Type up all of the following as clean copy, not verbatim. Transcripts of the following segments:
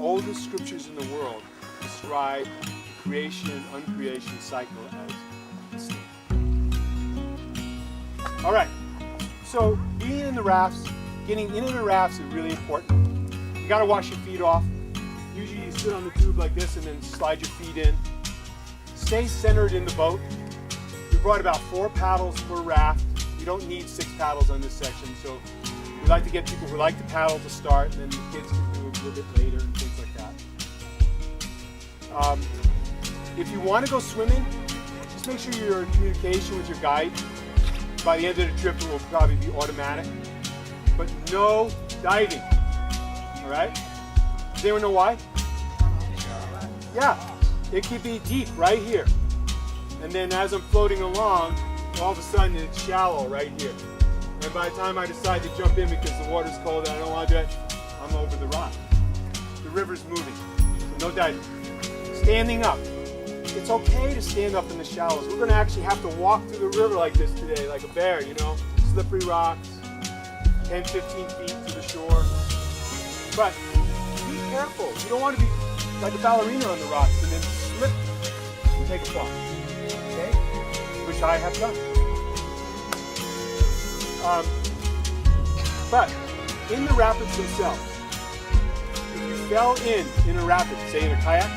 oldest scriptures in the world describe the creation, uncreation cycle as sleep. All right, so being in the rafts, getting in the rafts is really important. You got to wash your feet off. Usually you sit on the tube like this and then slide your feet in. Stay centered in the boat. We brought about 4 paddles per raft. You don't need 6 paddles on this section, so we like to get people who like to paddle to start, and then the kids can do it a little bit later and things like that. If you want to go swimming, just make sure you're in communication with your guide. By the end of the trip, it will probably be automatic. But no diving, all right? Does anyone know why? Yeah, it could be deep right here. And then as I'm floating along, all of a sudden it's shallow right here. And by the time I decide to jump in because the water's cold and I don't want to do it, I'm over the rock. The river's moving, so no diving. Standing up. It's okay to stand up in the shallows. We're going to actually have to walk through the river like this today, like a bear, you know? Slippery rocks, 10, 15 feet to the shore. But be careful. You don't want to be like a ballerina on the rocks and then slip and take a fall. Okay? Which I have done. But in the rapids themselves, if you fell in a rapid, say in a kayak,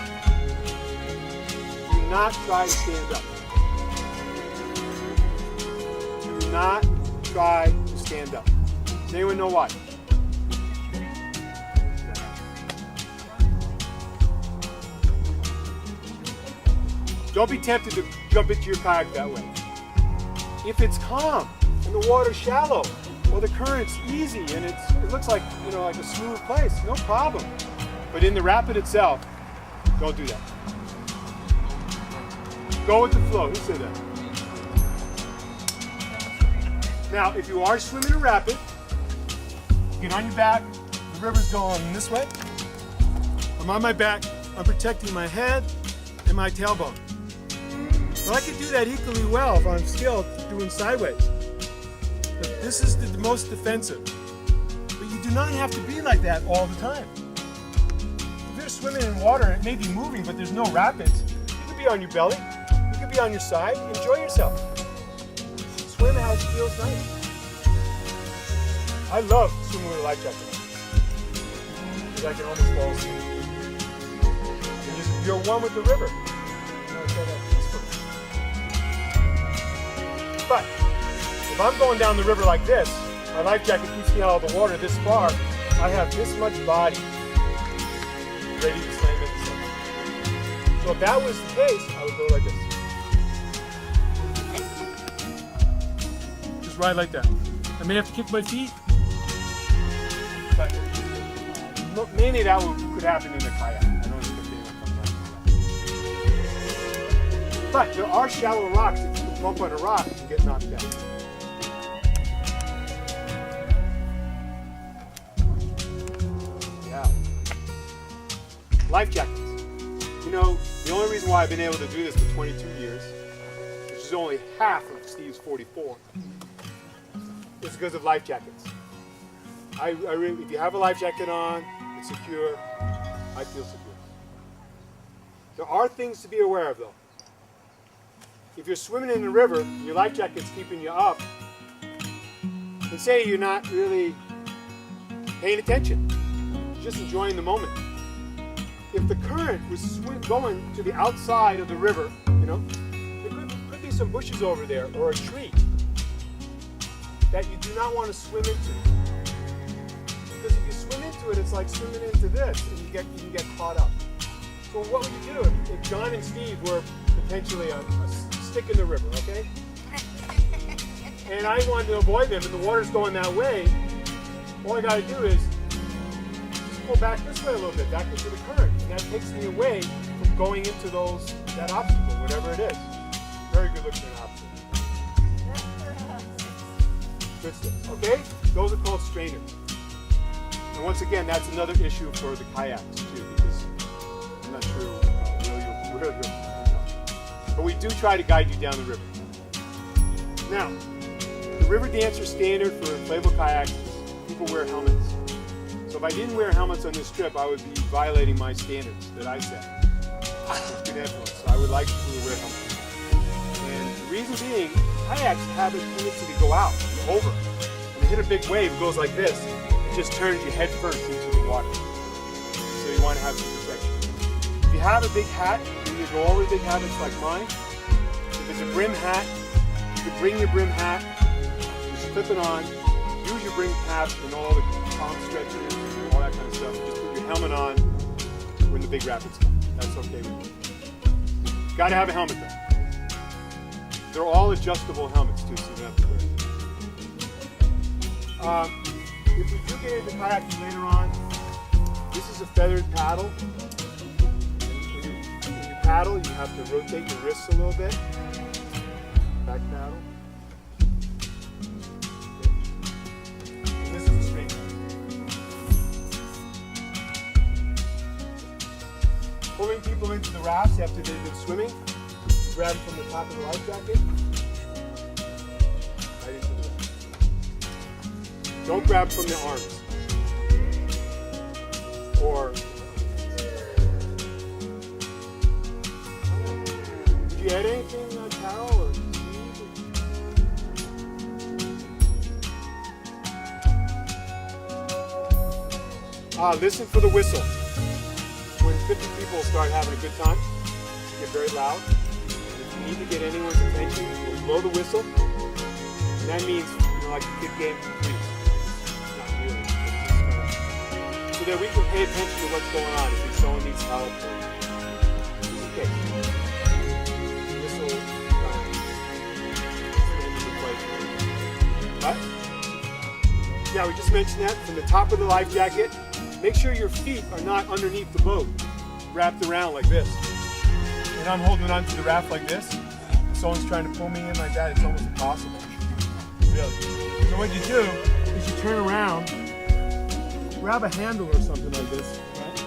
do not try to stand up. Do not try to stand up. Does anyone know why? Don't be tempted to jump into your kayak that way. If it's calm and the water's shallow, or the current's easy and it looks like, you know, like a smooth place, no problem. But in the rapid itself, don't do that. Go with the flow. Who said that? Now, if you are swimming a rapid, get on your back. The river's going this way. I'm on my back. I'm protecting my head and my tailbone. Well, I can do that equally well if I'm skilled doing sideways. But this is the most defensive. But you do not have to be like that all the time. If you're swimming in water, it may be moving, but there's no rapids. You could be on your belly. You could be on your side. Enjoy yourself. Swim how it feels nice. I love swimming with a life jacket on. Because I can almost fall asleep. You're one with the river. You know, so that's peaceful. But if I'm going down the river like this, my life jacket keeps me out of the water this far, I have this much body ready to slam into something. So if that was the case, I would go like this. Just ride like that. I may have to kick my feet, but mainly that could happen in a kayak. I don't expect anyone to come down. But there are shallow rocks that you can bump on a rock and get knocked down. Life jackets. You know, the only reason why I've been able to do this for 22 years, which is only half of Steve's 44, is because of life jackets. If you have a life jacket on, it's secure, I feel secure. There are things to be aware of though. If you're swimming in the river, and your life jacket's keeping you up, and say you're not really paying attention, you're just enjoying the moment. If the current was going to the outside of the river, you know, there could be some bushes over there or a tree that you do not want to swim into. Because if you swim into it, it's like swimming into this, and you can get caught up. So what would you do if John and Steve were potentially a stick in the river, okay? And I wanted to avoid them, and the water's going that way. All I got to do is pull back this way a little bit, back into the current, and that takes me away from going into that obstacle, whatever it is. Very good looking obstacle. Good stuff. Okay? Those are called strainers. And once again, that's another issue for the kayaks too, because I'm not sure where you're but we do try to guide you down the river. Now, the river dancer standard for inflatable kayaks is people wear helmets. So if I didn't wear helmets on this trip, I would be violating my standards that I set. Good headphones. So I would like people to wear helmets. And the reason being, kayaks have a tendency to go out and over. When you hit a big wave, it goes like this. It just turns you head first into the water. So you want to have some protection. If you have a big hat, and you go over big habits like mine, if it's a brim hat, you can bring your brim hat, just clip it on, use your brim cap and all the palm stretches and all that kind of stuff. Just put your helmet on when the big rapids come. That's okay with me. Got to have a helmet though. They're all adjustable helmets too, so you don't have to wear them. If we do get into kayaking later on, this is a feathered paddle. When you paddle, you have to rotate your wrists a little bit. Back paddle. And this is a straight paddle. Pulling people into the rafts after they've been swimming. Grab from the top of the life jacket. Right into the raft. Don't grab from the arms. Or did you add anything, Carol? Or listen for the whistle. When 50 people start having a good time, you get very loud. And if you need to get anyone's attention, you blow the whistle. And that means, like a kid game for free. Not really. So that we can pay attention to what's going on. If someone needs help, or okay. Whistle. What? Yeah, we just mentioned that from the top of the life jacket. Make sure your feet are not underneath the boat, wrapped around like this. And I'm holding onto the raft like this. If someone's trying to pull me in like that, it's almost impossible. Really. So what you do is you turn around, grab a handle or something like this, right?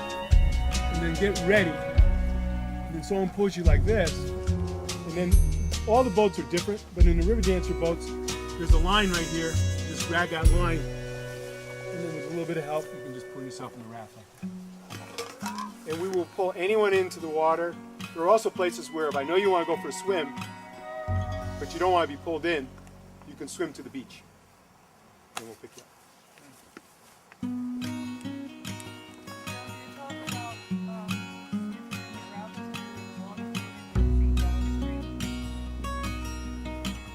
And then get ready. And then someone pulls you like this. And then all the boats are different, but in the river dancer boats, there's a line right here. You just grab that line. And then with a little bit of help, you can just pull yourself in the raft like that. And we will pull anyone into the water. There are also places where if I know you want to go for a swim, but you don't want to be pulled in, you can swim to the beach. And we'll pick you up.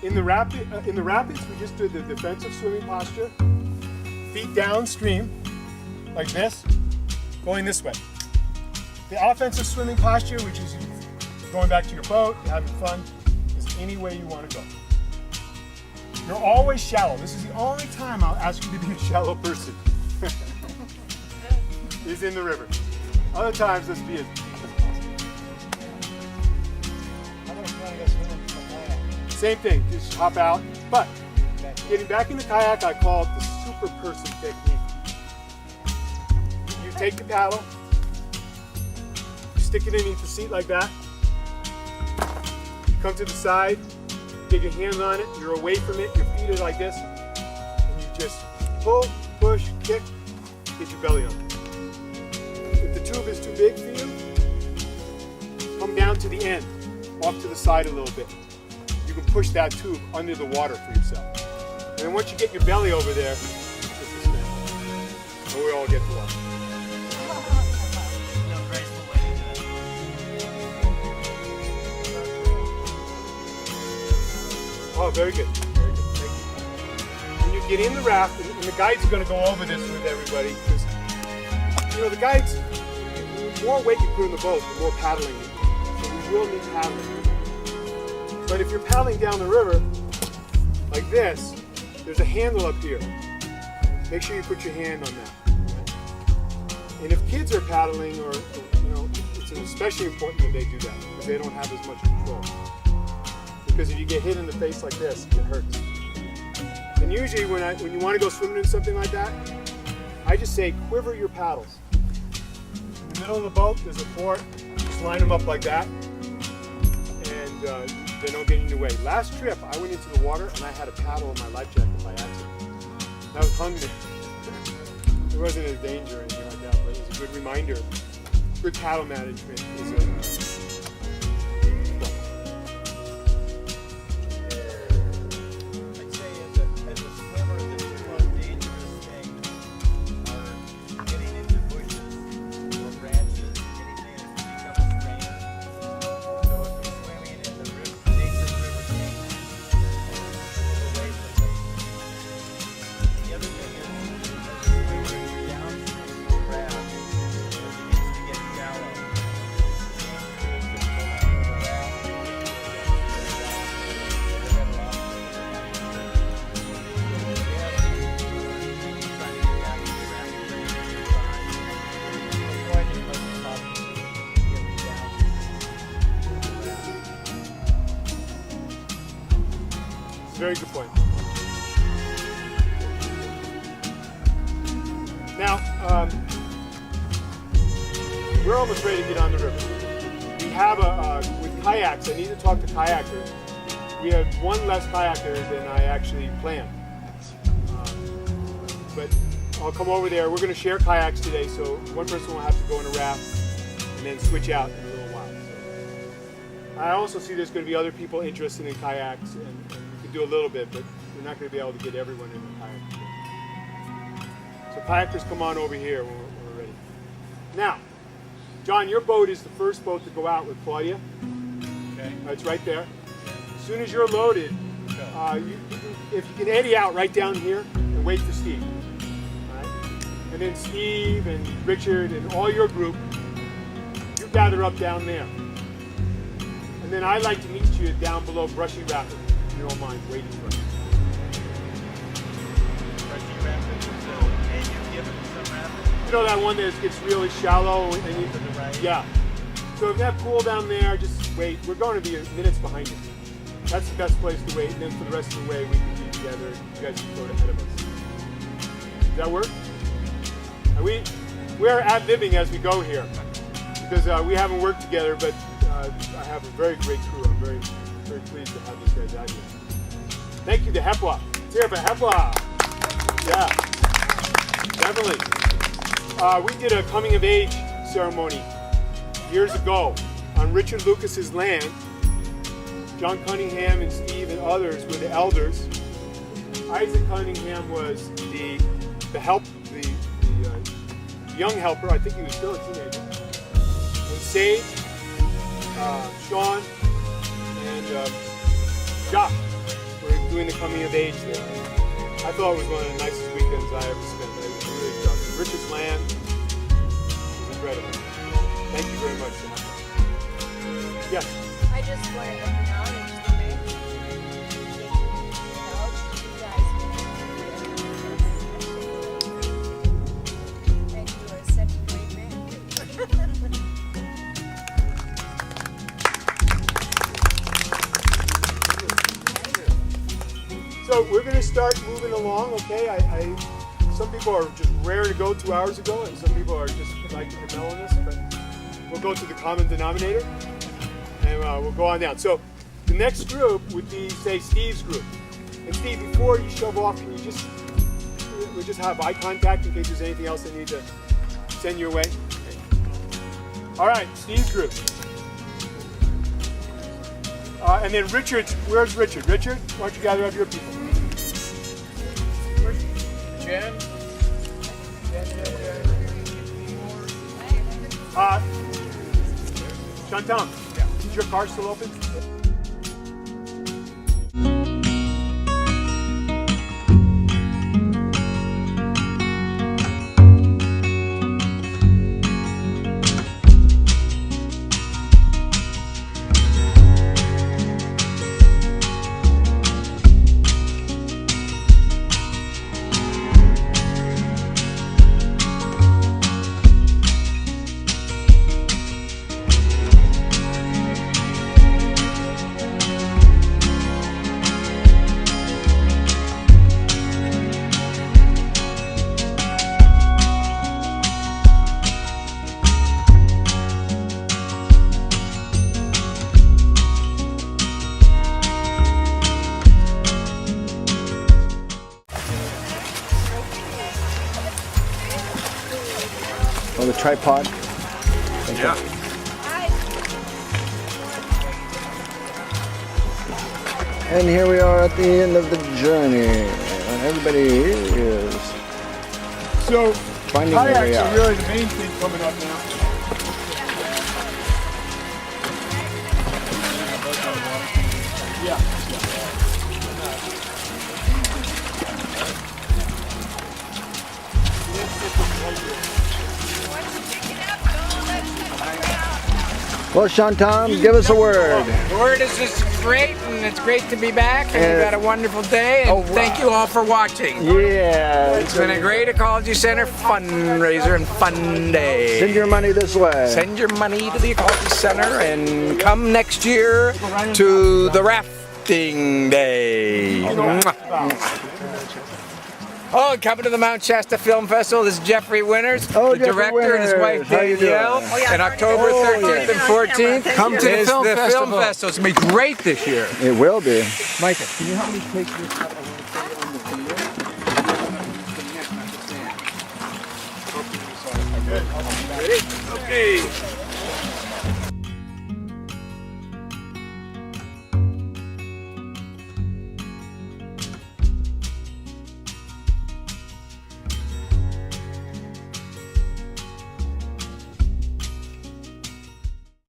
In the rapids, we just did the defensive swimming posture. Feet downstream, like this, going this way. The offensive swimming posture, which is going back to your boat, you're having fun, is any way you want to go. You're always shallow. This is the only time I'll ask you to be a shallow person. Is in the river. Other times, let's be as deep as possible. Same thing, just hop out. But getting back in the kayak, I call it the super person technique. You take the paddle, you stick it underneath the seat like that. You come to the side, get your hands on it, you're away from it, your feet are like this, and you just pull, push, kick, get your belly on it. If the tube is too big for you, come down to the end, off to the side a little bit. You can push that tube under the water for yourself. And then once you get your belly over there, just suspend. And we all get to water. Oh, very good. Very good. Thank you. When you get in the raft, and the guides are going to go over this with everybody, because the guides, the more weight you put in the boat, the more paddling you do. So we will need paddling. But if you're paddling down the river, like this, there's a handle up here. Make sure you put your hand on that. And if kids are paddling, or it's especially important that they do that, because they don't have as much control. Because if you get hit in the face like this, it hurts. And usually when you want to go swimming in something like that, I just say quiver your paddles. In the middle of the boat, there's a port. Just line them up like that. And they don't get in your way. Last trip, I went into the water and I had a paddle in my life jacket by accident. I was hungry. It wasn't a danger or anything like that, but it was a good reminder. Good cattle management is a very good point. Now, we're almost ready to get on the river. We have with kayaks, I need to talk to kayakers. We have one less kayaker than I actually planned. But I'll come over there. We're going to share kayaks today, so one person will have to go in a raft and then switch out in a little while. So, I also see there's going to be other people interested in kayaks, and we can do a little bit, but we're not going to be able to get everyone in the kayak. So kayakers, come on over here when we're ready. Now, John, your boat is the first boat to go out with Claudia. Okay. It's right there. As soon as you're loaded, if you can eddy out right down here and wait for Steve. All right? And then Steve and Richard and all your group, you gather up down there. And then I'd like to meet you down below Brushy Rapid, if you don't mind waiting for us. Brushy Rapid, so can you give it some rapid? You know that one that gets really shallow? And you, To the right? yeah. So if that pool down there, just wait. We're going to be minutes behind you. That's the best place to wait, and then for the rest of the way, we can be together. You guys can float ahead of us. Does that work? And we're ad-libbing as we go here, because we haven't worked together, but I have a very great crew. I'm very, very pleased to have these guys out here. Thank you to Hepwa. Let's hear it for Hepwa. Yeah, definitely. We did a coming-of-age ceremony years ago on Richard Lucas's land. John Cunningham and Steve and others were the elders. Isaac Cunningham was the young helper. I think he was still a teenager. And Sage, Sean, and Josh were doing the coming of age there. I thought it was one of the nicest weekends I ever spent. It was really tough. Richard's land was incredible. Thank you very much. Yes. I just wanted to acknowledge the way you guys. And you are such a great man. So we're going to start moving along, okay? Some people are just rare to go 2 hours ago, and some people are just like the mellowness, but we'll go to the common denominator, and we'll go on down. So the next group would be, say, Steve's group. And Steve, before you shove off, can you we'll just have eye contact in case there's anything else I need to send your way? All right, Steve's group. And then Richard, where's Richard? Richard, why don't you gather up your people? Jen? Chantal, is your car still open? tripod. Yeah. And here we are at the end of the journey. And everybody is So, finding their way kayaks out. are really the main thing coming up now. Yeah. Well, Shantam, give us a word. The word is just great, and it's great to be back, and And- you've had a wonderful day, and Oh, thank you all for watching. Yeah. It's been a great Ecology Center fundraiser and fun day. Send your money this way. Send your money to the Ecology Center and come next year to the Rafting Day. Mwah. Oh, and coming to the Mount Shasta Film Festival, this is Jeffrey Winters, Oh, the Jeffrey director, and his wife Winters. How you doing? Danielle. Oh, yeah. And October Oh, 13th and 14th, Come to the is film the film festival. festival. It's going to be great this year. It will be. Micah, can you help me take this out? I want to put it on the finger. Okay.